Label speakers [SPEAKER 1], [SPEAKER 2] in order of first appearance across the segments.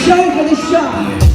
[SPEAKER 1] show for the show.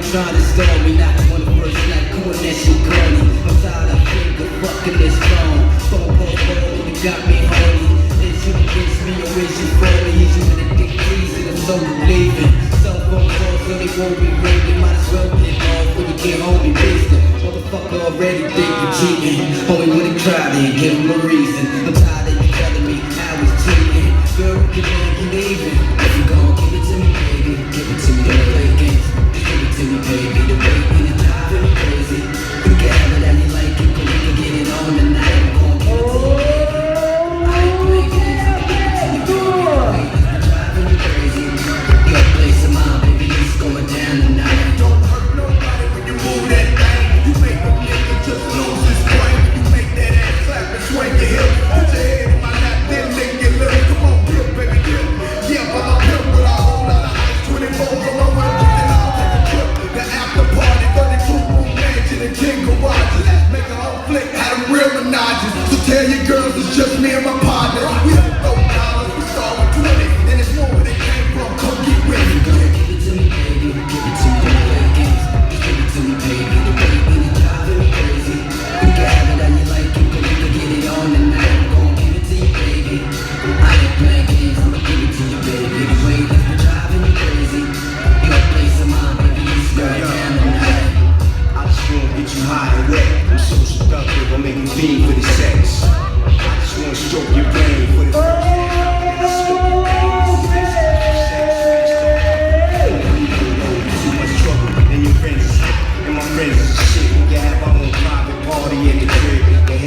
[SPEAKER 2] Trying to stall me, not one of words, not cool, that shit corny. I'm tired of finger fucking this phone. Phone call, you got me horny. Is you against me or is you for me? Is you in a dick reason? I'm so believing. Cell phone calls, so they won't be ringing. Might as well get off when you get home and business. Motherfucker already think you cheating. Homie wouldn't try then, give him a reason. I'm tired of you telling me how it's cheating. Girl, you can even. If you gon' give it to me, baby, give it to me, don't play games. Give it to me, baby, the way you driving me crazy. You can have it how you like it, but we can get it on tonight. I'm gon' give it to you, baby. I ain't playing games, I'm giving it to you, baby. You're driving me crazy. Your place of mine, baby, it's going down tonight.
[SPEAKER 3] Don't hurt nobody when you move that thing. You make a nigga just lose his brain. You make that ass clap and swing your hip. Put your head in my lap, then lick your lips. Come on, dip, baby, dip. Yeah, but I'm pimp with a whole lot of ice. 24s on my whip, and I'll take a trip. The after party, 32-room mansion and 10 garages. Make a whole flick, had them real menages. So tell your girls it's just me and my partner. We don't throw dollars, we start with 20. And it's more where they came from, come get with me.
[SPEAKER 2] Give it to me, baby, give it to me, don't play games. Give it to me, baby, the way you driving me crazy. You can have it how you like it, but we can get it on tonight. I'm gon' give it to you, baby. I ain't playing games, I'ma give it to you, baby. The way you're driving me crazy. Your place of mine, baby, it's going down tonight.
[SPEAKER 3] I just wanna get you high and wet. I'm so seductive, I'm making fiend for the sex.